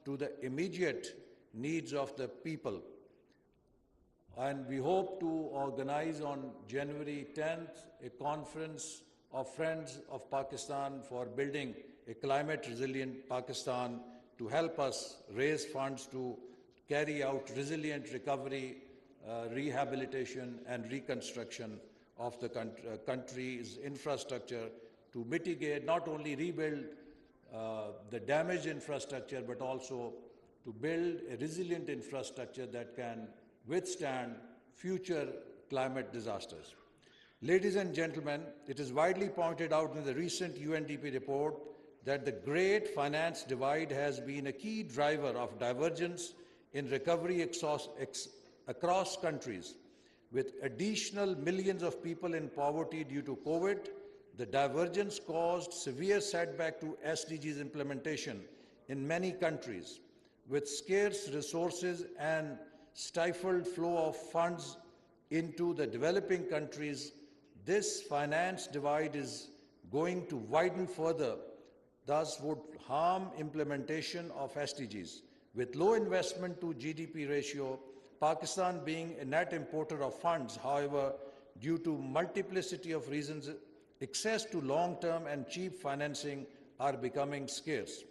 to the immediate needs of the people. And we hope to organize on January 10th a conference of Friends of Pakistan for building a climate-resilient Pakistan to help us raise funds to carry out resilient recovery, rehabilitation and reconstruction of the country's infrastructure to mitigate, not only rebuild the damaged infrastructure, but also to build a resilient infrastructure that can withstand future climate disasters. Ladies and gentlemen, it is widely pointed out in the recent UNDP report that the great finance divide has been a key driver of divergence in recovery across countries. With additional millions of people in poverty due to COVID, the divergence caused severe setback to SDGs implementation in many countries. With scarce resources and stifled flow of funds into the developing countries, this finance divide is going to widen further, thus would harm implementation of SDGs. With low investment to GDP ratio, Pakistan being a net importer of funds, however, due to multiplicity of reasons, access to long-term and cheap financing are becoming scarce.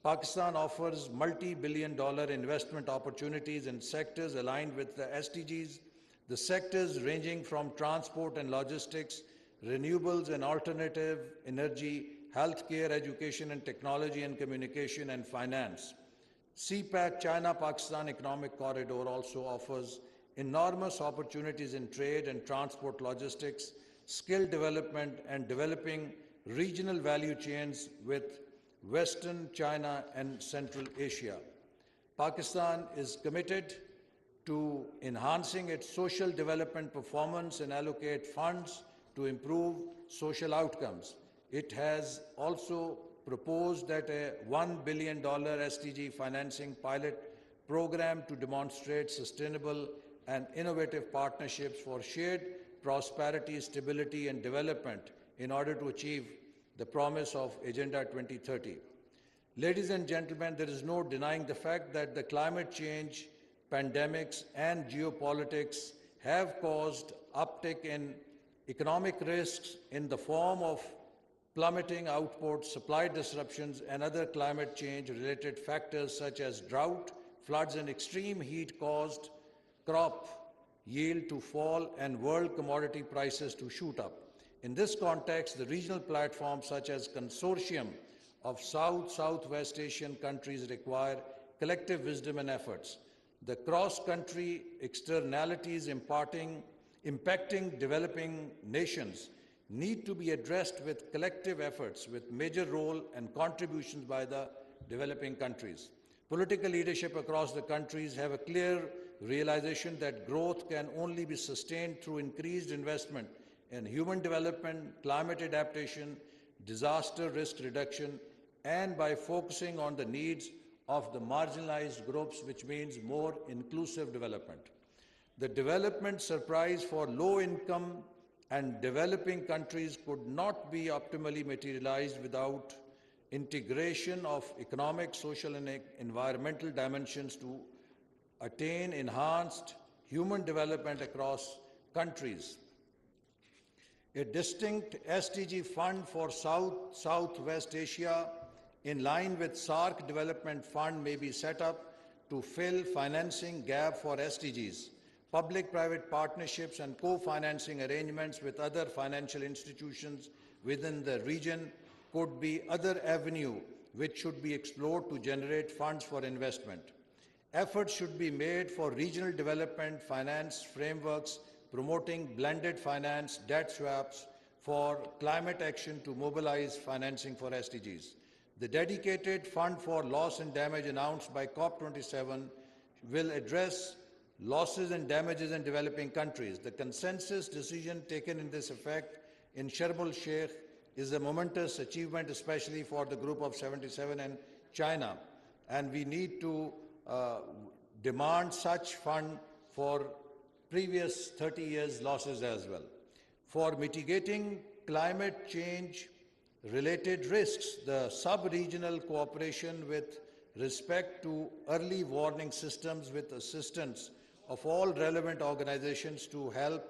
Pakistan offers multi-billion-dollar investment opportunities in sectors aligned with the SDGs, the sectors ranging from transport and logistics, renewables and alternative energy, healthcare, education and technology and communication and finance. CPEC, China-Pakistan Economic Corridor, also offers enormous opportunities in trade and transport logistics, skill development and developing regional value chains with Western China and Central Asia. Pakistan is committed to enhancing its social development performance and allocate funds to improve social outcomes. It has also proposed that a $1 billion SDG financing pilot program to demonstrate sustainable and innovative partnerships for shared prosperity, stability and development in order to achieve the promise of Agenda 2030. Ladies and gentlemen, there is no denying the fact that the climate change, pandemics and geopolitics have caused uptick in economic risks in the form of plummeting output, supply disruptions and other climate change-related factors such as drought, floods and extreme heat caused crop yield to fall and world commodity prices to shoot up. In this context, the regional platforms such as consortium of South-Southwest Asian countries require collective wisdom and efforts. The cross-country externalities impacting developing nations need to be addressed with collective efforts, with major role and contributions by the developing countries. Political leadership across the countries have a clear realization that growth can only be sustained through increased investment in human development, climate adaptation, disaster risk reduction, and by focusing on the needs of the marginalized groups, which means more inclusive development. The development surprise for low-income and developing countries could not be optimally materialized without integration of economic, social, and environmental dimensions to attain enhanced human development across countries. A distinct SDG fund for South-Southwest Asia in line with SAARC Development Fund may be set up to fill financing gap for SDGs. Public-private partnerships and co-financing arrangements with other financial institutions within the region could be other avenue which should be explored to generate funds for investment. Efforts should be made for regional development finance frameworks promoting blended finance, debt swaps for climate action to mobilize financing for SDGs. The dedicated fund for loss and damage announced by COP27 will address losses and damages in developing countries. The consensus decision taken in this effect in Sharm el-Sheikh is a momentous achievement, especially for the Group of 77 and China. And we need to demand such fund for previous 30 years' losses as well. For mitigating climate change related risks, the sub-regional cooperation with respect to early warning systems with assistance of all relevant organizations to help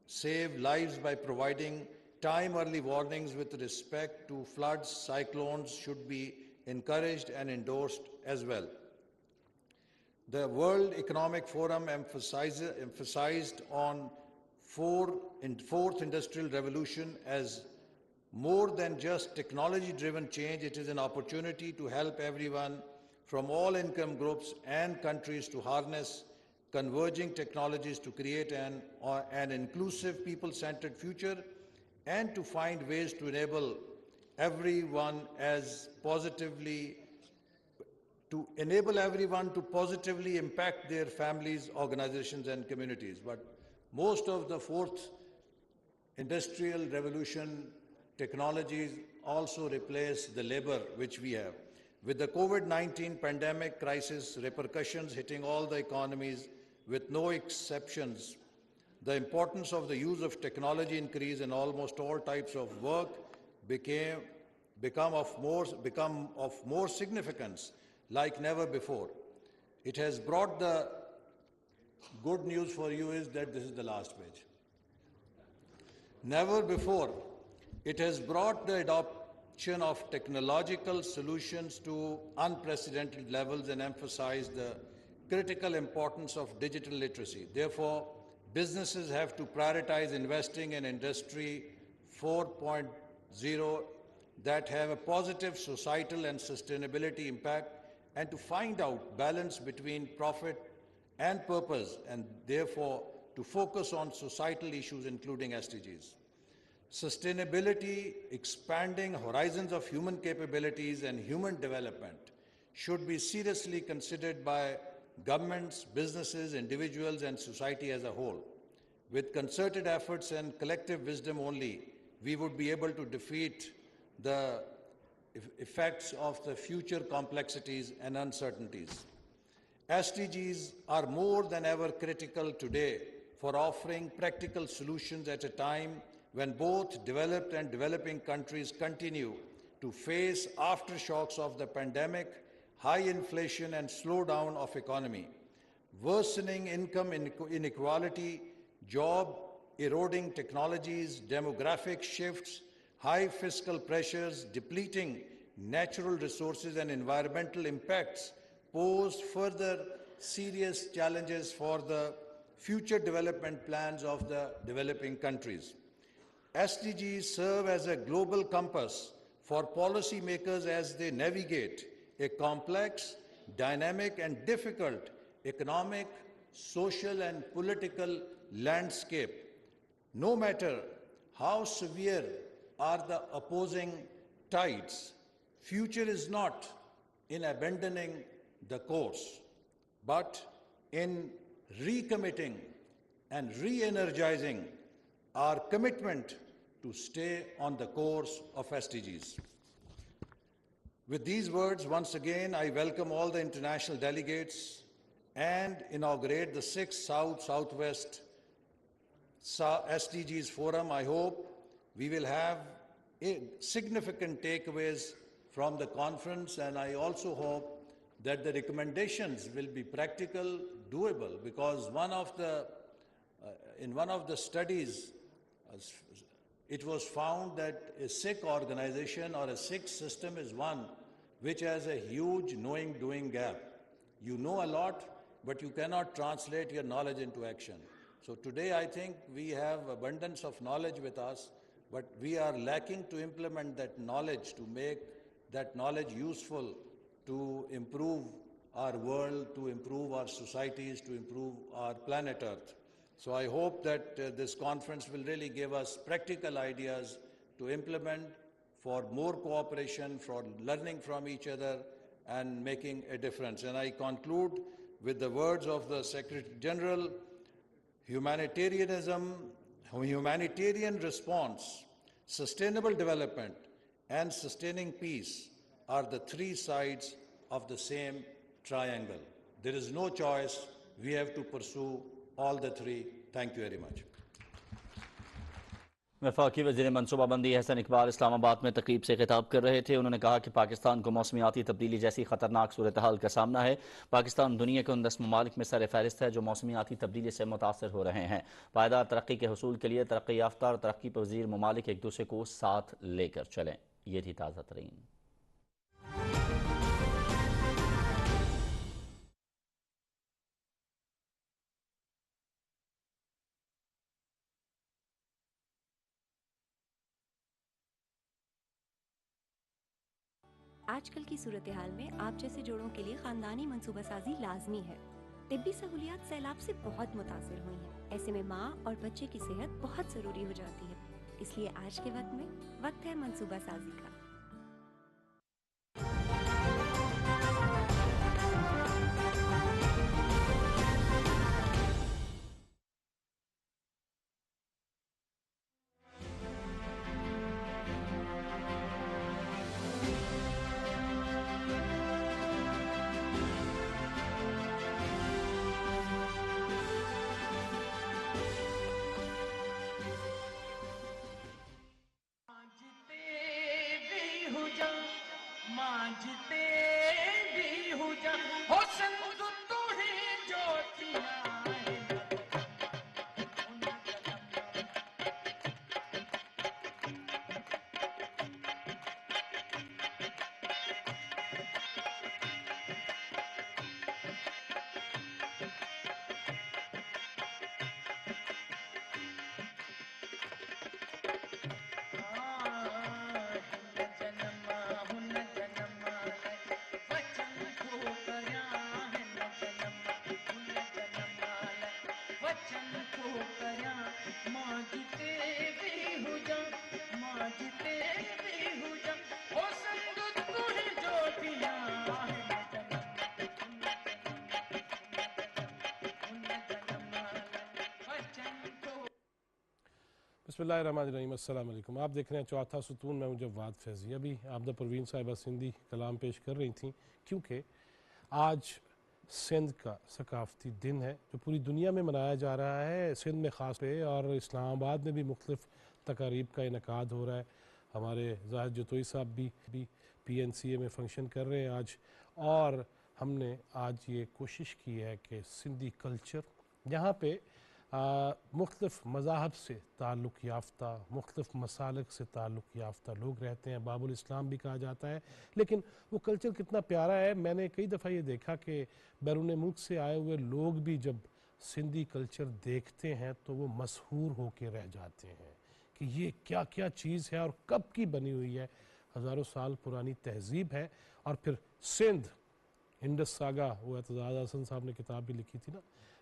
save lives by providing time early warnings with respect to floods, cyclones should be encouraged and endorsed as well. The World Economic Forum emphasized on fourth industrial revolution as more than just technology-driven change. It is an opportunity to help everyone from all income groups and countries to harness converging technologies to create an inclusive, people-centered future and to find ways to enable everyone to positively impact their families, organizations, and communities. But most of the fourth industrial revolution technologies also replace the labor which we have. With the COVID-19 pandemic crisis repercussions hitting all the economies with no exceptions, the importance of the use of technology increased and almost all types of work become of more significance like never before. It has brought the good news for you is that this is the last page. Never before, it has brought the adoption of technological solutions to unprecedented levels and emphasized the critical importance of digital literacy. Therefore, businesses have to prioritize investing in Industry 4.0 that have a positive societal and sustainability impact and to find out balance between profit and purpose and therefore to focus on societal issues including SDGs. Sustainability, expanding horizons of human capabilities and human development should be seriously considered by governments, businesses, individuals, and society as a whole. With concerted efforts and collective wisdom only, we would be able to defeat the effects of the future complexities and uncertainties. SDGs are more than ever critical today for offering practical solutions at a time when both developed and developing countries continue to face aftershocks of the pandemic, high inflation and slowdown of economy, worsening income inequality, job eroding technologies, demographic shifts, high fiscal pressures, depleting natural resources and environmental impacts pose further serious challenges for the future development plans of the developing countries. SDGs serve as a global compass for policymakers as they navigate a complex, dynamic and difficult economic, social and political landscape. No matter how severe are the opposing tides, future is not in abandoning the course, but in recommitting and re-energizing our commitment to stay on the course of SDGs. With these words, once again, I welcome all the international delegates and inaugurate the 6th South-Southwest SDGs Forum. I hope we will have significant takeaways from the conference, and I also hope that the recommendations will be practical, doable, because in one of the studies, it was found that a Sikh organization or a Sikh system is one which has a huge knowing-doing gap. You know a lot, but you cannot translate your knowledge into action. So today I think we have abundance of knowledge with us, but we are lacking to implement that knowledge, to make that knowledge useful to improve our world, to improve our societies, to improve our planet Earth. So I hope that this conference will really give us practical ideas to implement for more cooperation, for learning from each other and making a difference. And I conclude with the words of the Secretary General: humanitarianism, humanitarian response, sustainable development, and sustaining peace are the three sides of the same triangle. There is no choice. We have to pursue all the three. Thank you very much. वफाकी वज़ीर मनसूबाबंदी हसन इकबाल इस्लामाबाद में तकरीब से खिताब कर रहे थे। उन्होंने कहा कि पाकिस्तान को मौसमियाती तब्दीली जैसी खतरनाक सूरत हाल का सामना है। पाकिस्तान दुनिया के उन 10 ममालिक में सर फहरिस्त है जो मौसमियाती तब्दीली से मुतासर हो रहे हैं। पायदार तरक्की के हसूल के लिए तरक्की याफ्ता और तरक्की पजीर ममालिक एक दूसरे को साथ लेकर चलें। ये थी ताज़ा तरीन। आजकल की सूरत हाल में आप जैसे जोड़ों के लिए खानदानी मनसूबा साजी लाजमी है। तिब्बी सहूलियात सैलाब से बहुत मुतासर हुई हैं। ऐसे में माँ और बच्चे की सेहत बहुत जरूरी हो जाती है। इसलिए आज के वक्त है मनसूबा साजी का। बिस्मिल्लाहिर्रहमानिर्रहीम। अस्सलाम वालेकुम। आप देख रहे हैं चौथा सुतून में मुझे वाद फैज़ी। अभी आपदा परवीन साहिबा सिंधी कलाम पेश कर रही थी क्योंकि आज सिंध का सकाफ़ती दिन है जो पूरी दुनिया में मनाया जा रहा है। सिंध में ख़ास पे और इस्लामाबाद में भी मुख्तलिफ़ तकारीब का इनकाद हो रहा है। हमारे ज़ाहिद जतोई साहब भी PNCA में फ़ंक्शन कर रहे हैं आज। और हमने आज ये कोशिश की है कि सिंधी कल्चर यहाँ पे मुख्तलिफ़ मज़ाहब से ताल्लुक़ याफ़्ता, मुख्तलिफ़ मसालिक से ताल्लुक़ याफ़्ता लोग रहते हैं। बाबुल इस्लाम भी कहा जाता है। लेकिन वो कल्चर कितना प्यारा है। मैंने कई दफ़ा ये देखा कि बैरून मुल्क से आए हुए लोग भी जब सिंधी कल्चर देखते हैं तो वो मशहूर होकर रह जाते हैं कि ये क्या क्या चीज़ है और कब की बनी हुई है। हज़ारों साल पुरानी तहज़ीब है। और फिर सिंध इंडस सागा, वो एतजाज़ हसन साहब ने किताब भी लिखी थी ना,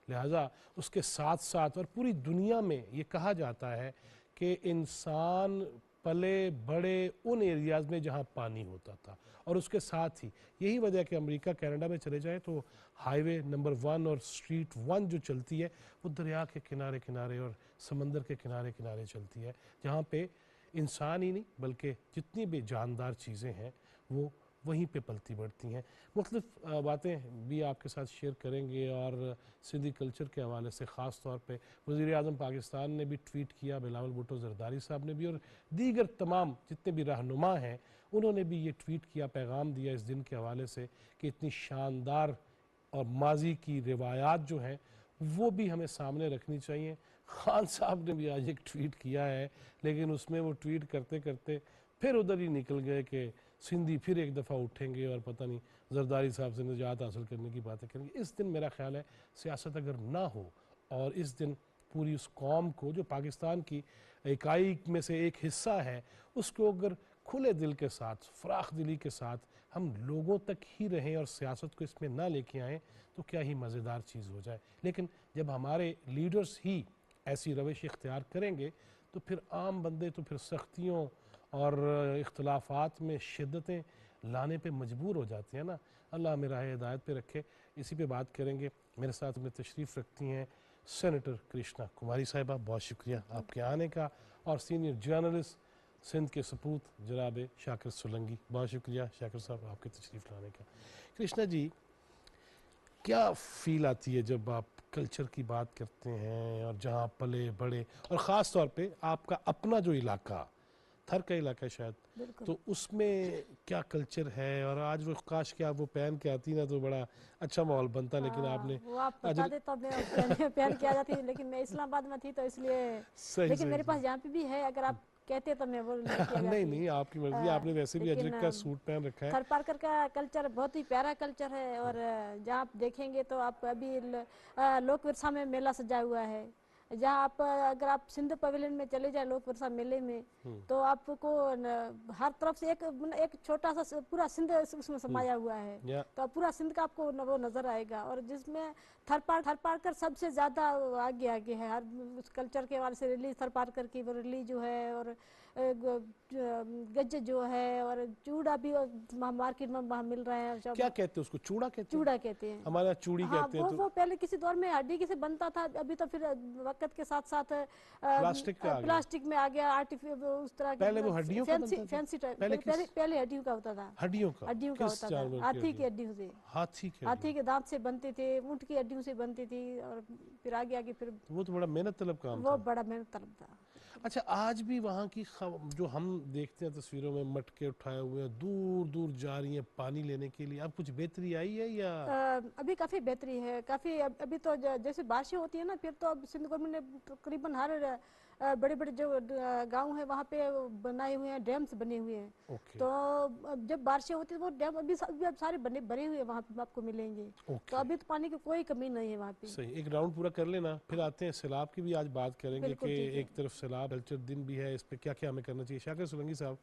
लिहाजा उसके साथ साथ और पूरी दुनिया में ये कहा जाता है कि इंसान पले बड़े उन एरियाज़ में जहाँ पानी होता था। और उसके साथ ही यही वजह कि अमेरिका कनाडा में चले जाए तो हाईवे नंबर 1 और स्ट्रीट 1 जो चलती है वो दरिया के किनारे किनारे और समंदर के किनारे किनारे चलती है, जहाँ पे इंसान ही नहीं बल्कि जितनी भी जानदार चीज़ें हैं वो वहीं पे पलती बढ़ती हैं। मुख्तलिफ़ बातें भी आपके साथ शेयर करेंगे और सिंधी कल्चर के हवाले से ख़ास तौर पे वज़ीर आज़म पाकिस्तान ने भी ट्वीट किया, बिलावल भुट्टो ज़रदारी साहब ने भी, और दीगर तमाम जितने भी रहनुमा हैं उन्होंने भी ये ट्वीट किया, पैगाम दिया इस दिन के हवाले से कि इतनी शानदार और माजी की रिवायात जो हैं वो भी हमें सामने रखनी चाहिए। खान साहब ने भी आज एक ट्वीट किया है, लेकिन उसमें वो ट्वीट करते करते फिर उधर ही निकल गए कि सिंधी फिर एक दफ़ा उठेंगे और पता नहीं जरदारी साहब से निजात हासिल करने की बातें करेंगे। इस दिन मेरा ख्याल है सियासत अगर ना हो और इस दिन पूरी उस कौम को जो पाकिस्तान की इकाई में से एक हिस्सा है उसको अगर खुले दिल के साथ, फ़राख दिली के साथ हम लोगों तक ही रहें और सियासत को इसमें ना लेके आएँ तो क्या ही मज़ेदार चीज़ हो जाए। लेकिन जब हमारे लीडर्स ही ऐसी रविश इख्तियार करेंगे तो फिर आम बंदे तो फिर सख्तियों और इख्तलाफात में शिद्दतें लाने पे मजबूर हो जाते हैं ना। अल्लाह हमें राह हिदायत पे रखे। इसी पे बात करेंगे। मेरे साथ में तशरीफ़ रखती हैं सेनेटर कृष्णा कुमारी साहिबा, बहुत शुक्रिया आपके आने का, और सीनियर जर्नलिस्ट सिंध के सपूत जनाब शाकिर सोलंकी, बहुत शुक्रिया शाकिर साहब आपके तशरीफ़ लाने का। कृष्णा जी, क्या फील आती है जब आप कल्चर की बात करते हैं और जहाँ आप पले बड़े, और ख़ास तौर पे आपका अपना जो इलाका थर का इलाका है शायद, तो उसमें क्या कल्चर है? और आज वो काश कि आप वो पहन के आती ना तो बड़ा अच्छा माहौल बनता, लेकिन आपने वो आप बता दे तो मैं पहन के आ जाती, लेकिन मैं इस्लामाबाद में थी तो इसलिए, लेकिन मेरे पास यहाँ पे भी है, अगर आप कहते तो मैं वो लेके आ नहीं जाती। नहीं, आपकी मर्जी, आपने वैसे भी अजरक का सूट पहन रखा है। थर पार्कर का कल्चर बहुत ही प्यारा कल्चर है, और जहाँ आप देखेंगे तो आप अभी लोक विरसा में मेला सजा हुआ है, जहाँ आप अगर आप सिंध पवेलियन में चले जाए लोक विरसा मेले में, तो आपको हर तरफ से एक छोटा सा पूरा सिंध उसमें समाया हुआ है, तो पूरा सिंध का आपको वो नजर आएगा, और जिसमें थर पार्कर सबसे ज्यादा आगे आगे है हर उस कल्चर के वाले से। रिलीज थर पार्कर की वो रिलीज जो है, और गज जो है, और चूड़ा भी मार्केट में वहाँ मिल रहे हैं। क्या कहते हैं उसको? चूड़ा कहते हैं? चूड़ा कहते हैं, हमारा चूड़ी कहते हैं। वो पहले किसी दौर में हड्डी से बनता था, अभी तो फिर वक्त के साथ साथ प्लास्टिक में आ गया, आर्टिफिशियल उस तरह के। पहले वो हड्डियों का बनता था? फैंसी टाइप, पहले हड्डियों का होता था। हड्डियों का होता था, हाथी की हड्डियों से, हाथी के दांत से बनते थे, ऊँट की हड्डियों से बनती थी, और फिर आगे आगे फिर वो तो बड़ा मेहनत तलब काम था, वो था। बड़ा मेहनत तलब था। अच्छा, आज भी वहाँ की जो हम देखते हैं तस्वीरों में, मटके उठाए हुए हैं, दूर दूर जा रही हैं पानी लेने के लिए, अब कुछ बेहतरी आई है या? अभी काफ़ी बेहतरी है, काफ़ी। अभी तो जैसे बारिशें होती है ना, फिर तो अब सिंध गवर्नमेंट ने तकरीबन हर बड़े बड़े जो गांव है वहाँ पे बनाए हुए हैं, डैम्स बने हुए हैं। तो जब बारिशें होती है वो डैम अभी अब सारे बने हुए वहाँ पे आपको मिलेंगे। तो अभी तो पानी की कोई कमी नहीं है वहाँ पे। सही, एक राउंड पूरा कर लेना, फिर आते हैं सैलाब की भी आज बात करेंगे कि एक तरफ सैलाब कल्चर दिन भी है, इस पर क्या क्या हमें करना चाहिए। शाकिर सोलंकी साहब,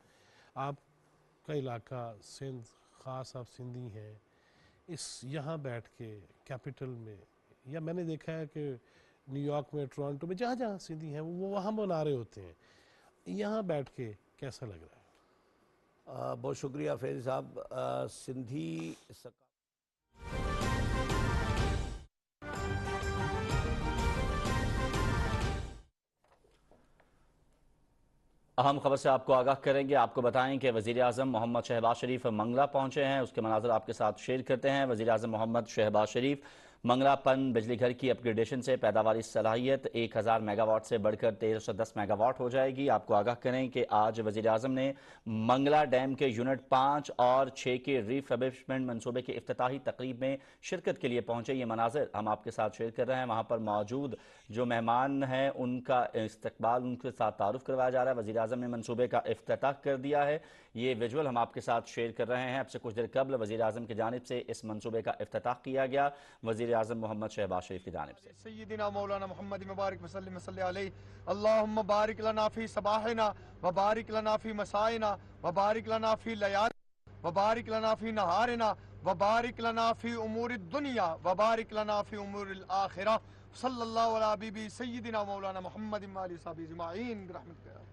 आपका इलाका सिंध, ख़ास आप सिंधी हैं, इस यहाँ बैठ के कैपिटल में, या मैंने देखा है कि न्यूयॉर्क में, टोरंटो में, जहाँ जहाँ सिंधी हैं वो वहाँ बना रहे होते हैं, यहाँ बैठ के कैसा लग रहा है? बहुत शुक्रिया फैज़ साहब। सिंधी अहम खबर से आपको आगाह करेंगे। आपको बताएं कि वज़ीर आज़म मोहम्मद शहबाज शरीफ मंगला पहुंचे हैं, उसके मनाज़र आपके साथ शेयर करते हैं। वज़ीर आज़म मोहम्मद शहबाज शरीफ मंगला पन बिजली घर की अपग्रेडेशन से पैदावारी सलाहियत 1000 मेगावाट से बढ़कर 1310 मेगावाट हो जाएगी। आपको आगाह करें कि आज वज़ीर आज़म ने मंगला डैम के यूनिट 5 और 6 के रिफर्बिशमेंट मनसूबे की इफ्तिताही तकरीब में शिरकत के लिए पहुंचे। ये मनाज़र हम आपके साथ शेयर कर रहे हैं। वहाँ पर मौजूद जो मेहमान हैं उनका इस्तकबाल, उनके साथ तारुफ करवाया जा रहा है। वज़ीर आज़म ने मनसूबे का इफ्तिताह कर दिया है। ये विजुअल हम आपके साथ शेयर कर रहे हैं। अब से कुछ देर कबल वज़ीर आज़म की जानिब से इस मनसूबे का इफ्तिताह किया गया, वज़ीर आज़म मोहम्मद शहबाज शरीफ की जानिब से। सय्यिदना मौलाना मुहम्मद मुबारक वसल्लम अलैहि, अल्लाहुम्मा बारिक लना फी सबाहिना व बारिक लना फी मसाइना व बारिक लना फी लयालिना व बारिक लना फी नहारिना व बारिक लना फी उमूरिद दुनिया व बारिक लना फी उमूरिल आखिरह। सल्लल्लाहु अला हबीबी सय्यिदना मौलाना मुहम्मद व आलिहि वसहबिहि अजमाइन बिरहमतिका।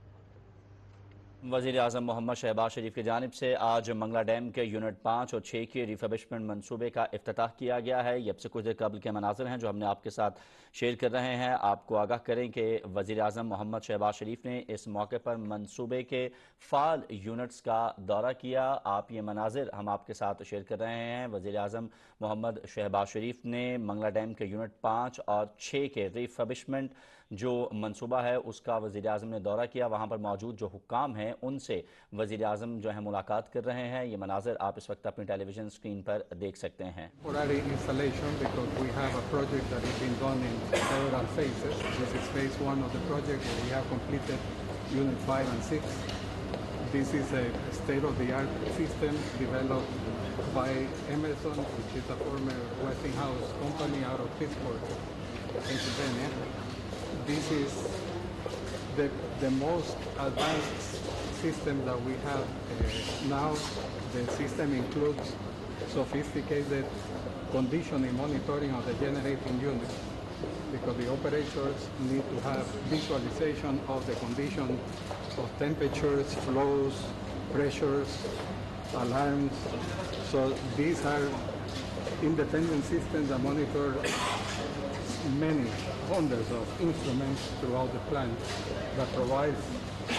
वज़ीर आज़म मोहम्मद शहबाज शरीफ की जानिब से आज मंगला डैम के यूनिट 5 और 6 के रिफर्बिशमेंट मनसूबे का इफ्तिताह किया गया है। ये अब से कुछ देर कबल के मनाज़र हैं जो हमने आपके साथ शेयर कर रहे हैं। आपको आगाह करें कि वज़ीर आज़म मोहम्मद शहबाज शरीफ ने इस मौके पर मनसूबे के फ़ाल यूनिट्स का दौरा किया। आप ये मनाज़र हम आपके साथ शेयर कर रहे हैं। वज़ीर आज़म मोहम्मद शहबाज शरीफ ने मंगला डैम के यूनिट 5 और 6 के रिफर्बिशमेंट जो मनसूबा है उसका वज़ीर आज़म ने दौरा किया। वहाँ पर मौजूद जो हुक्काम हैं उनसे वज़ीर आज़म जो है मुलाकात कर रहे हैं। ये मनाज़र आप इस वक्त अपनी टेलीविज़न स्क्रीन पर देख सकते हैं। This is the most advanced system that we have now. The system includes sophisticated conditioning monitoring of the generating unit, because the operators need to have visualization of the condition of temperatures, flows, pressures, alarms. So these are independent systems that monitor many hundreds of instruments throughout the plant that provides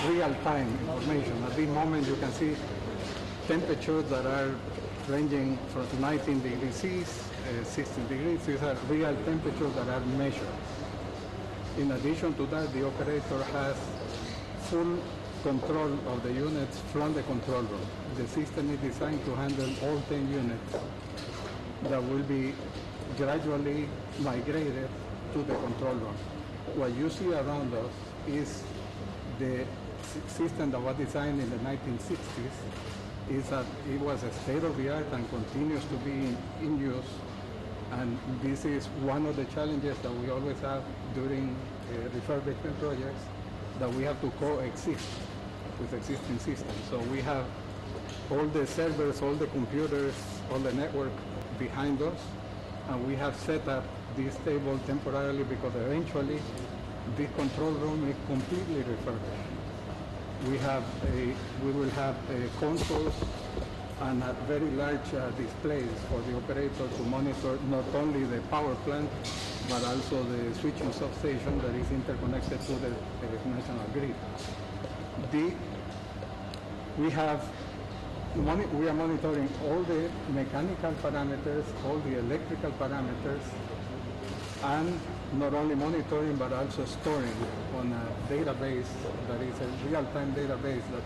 real-time information. At this moment you can see temperatures that are ranging from 19 degrees C, 16 degrees. These are real temperatures that are measured. In addition to that, the operator has full control of the units from the control room. The system is designed to handle all 10 units that will be gradually migrated to the control room. What you see around us is the system that was designed in the 1960s. It was a state-of-the-art and continues to be in use. And this is one of the challenges that we always have during refurbishment projects, that we have to coexist with existing systems. So we have all the servers, all the computers, all the network behind us, and we have set up this table temporarily because eventually this control room is completely refurbished. We will have consoles and very large displays for the operator to monitor not only the power plant, but also the switching substation that is interconnected to the national grid. We are monitoring all the mechanical parameters, all the electrical parameters, and not only monitoring but also storing on a database that is a real-time database that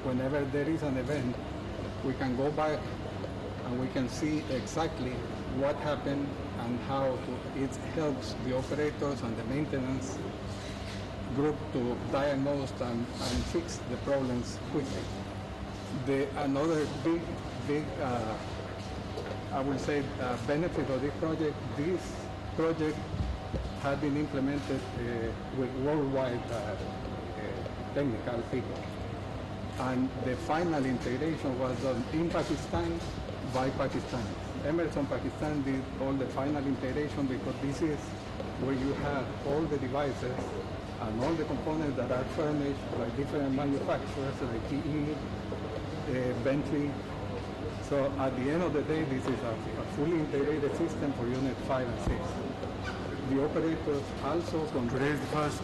whenever there is an event, we can go back and we can see exactly what happened and how it helps the operators and the maintenance group to diagnose and fix the problems quickly. Another big I will say, benefit of this project has been implemented with worldwide technical people. And the final integration was done in Pakistan by Pakistanis. Emerson Pakistan did all the final integration because this is where you have all the devices and all the components that are furnished by different manufacturers like GE, Bentley. So at the end of the day, this is a fully integrated system for Unit 5 and 6. The operators also control. Today is the first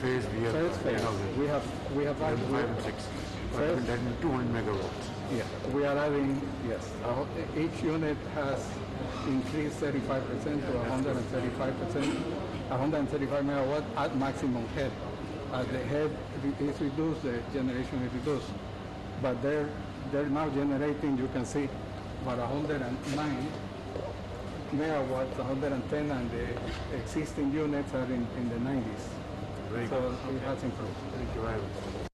phase we have. First phase. We have 5 and 6. First, that is 200 megawatts. Yeah, we are adding, yes. Each unit has increased 35% to 135%, 135 megawatt at maximum head. At the head is reduced, the generation is reduced. But they're now generating, you can see, about 109 megawatts, 110, and the existing units are in the 90s. Very so good. It has improved. Thank you very much.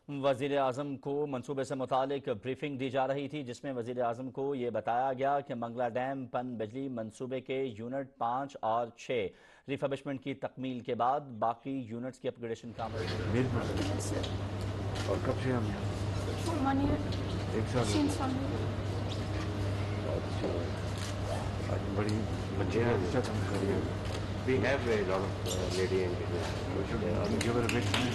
वज़ीर आज़म को मनसूबे से मुतालिक briefing दी जा रही थी, जिसमें वज़ीर आज़म को ये बताया गया कि मंगला डैम पन बिजली मनसूबे के यूनिट 5 और 6 रिफर्बिशमेंट की तकमील के बाद बाकी यूनिट्स की अपग्रेडेशन का अमल। और कब से हम एक साल आज बड़ी बच्चे अच्छा काम कर रही हैं। We have a lot of lady engineers. We should give her a big hand.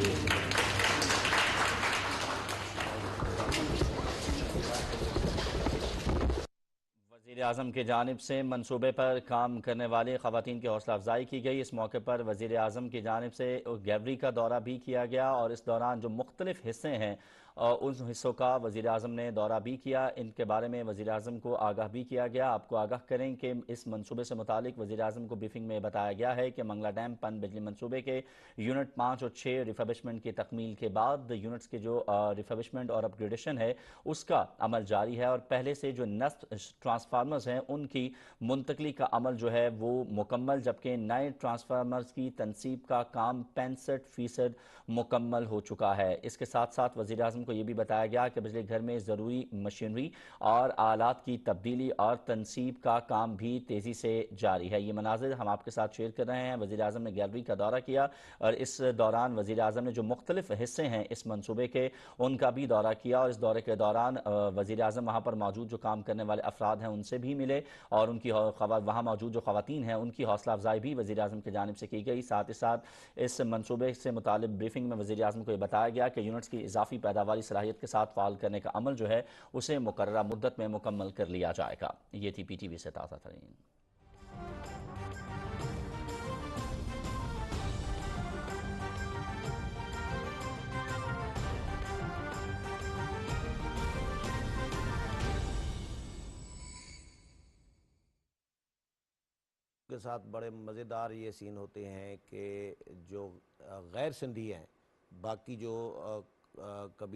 वज़ीर आज़म की जानिब से मनसूबे पर काम करने वाली ख़वातीन की हौसला अफजाई की गई। इस मौके पर वज़ीर आज़म की जानिब से गैवरी का दौरा भी किया गया और इस दौरान जो मुख्तलिफ हिस्से हैं उन हिस्सों का वज़ीर आज़म ने दौरा भी किया। इनके बारे में वज़ीर आज़म को आगाह भी किया गया। आपको आगाह करें कि इस मनसूबे से मुतालिक वज़ीर आज़म को ब्रीफिंग में बताया गया है कि मंगला डैम पन बिजली मनसूबे के यूनिट 5 और 6 रिफर्बिशमेंट की तकमील के बाद यूनिट्स के जो रिफर्बिशमेंट और अपग्रेडेशन है उसका अमल जारी है और पहले से जो नस्ट ट्रांसफार्मर्स हैं उनकी मुंतकली का अमल जो है वो मुकम्मल, जबकि नए ट्रांसफार्मर्स की तनसीब का काम 65% मुकम्मल हो चुका है। इसके साथ साथ वज़ीर आज़म को यह भी बताया गया कि बिजली घर में ज़रूरी मशीनरी और आलात की तब्दीली और तनसीब का काम भी तेज़ी से जारी है। ये मनाजिर हम आपके साथ शेयर कर रहे हैं। वज़ीर आज़म ने गैलरी का दौरा किया और इस दौरान वज़ीर आज़म ने जो मुख्तलिफ हिस्से हैं इस मनसूबे के उनका भी दौरा किया और इस दौरे के दौरान वज़ीर आज़म वहाँ पर मौजूद जो काम करने वाले अफराद हैं उनसे भी मिले और उनकी वहाँ मौजूद जो ख़वातीन हैं उनकी हौसला अफजाई भी वज़ीर आज़म की जानिब से की गई। साथ ही साथ इस मनसूबे से मुतालिब ब्रीफिंग में वज़ीर आज़म को यह बताया गया कि यूनिट्स की इजाफी पैदावारी सलाहियत के साथ फ़ाल करने का अमल जो है उसे मुकर्ररा मुद्दत में मुकम्मल कर लिया जाएगा। ये थी PTV से ताज़ा तरीन। के साथ बड़े मज़ेदार ये सीन होते हैं कि जो गैर सिंधी हैं, बाकी जो कभी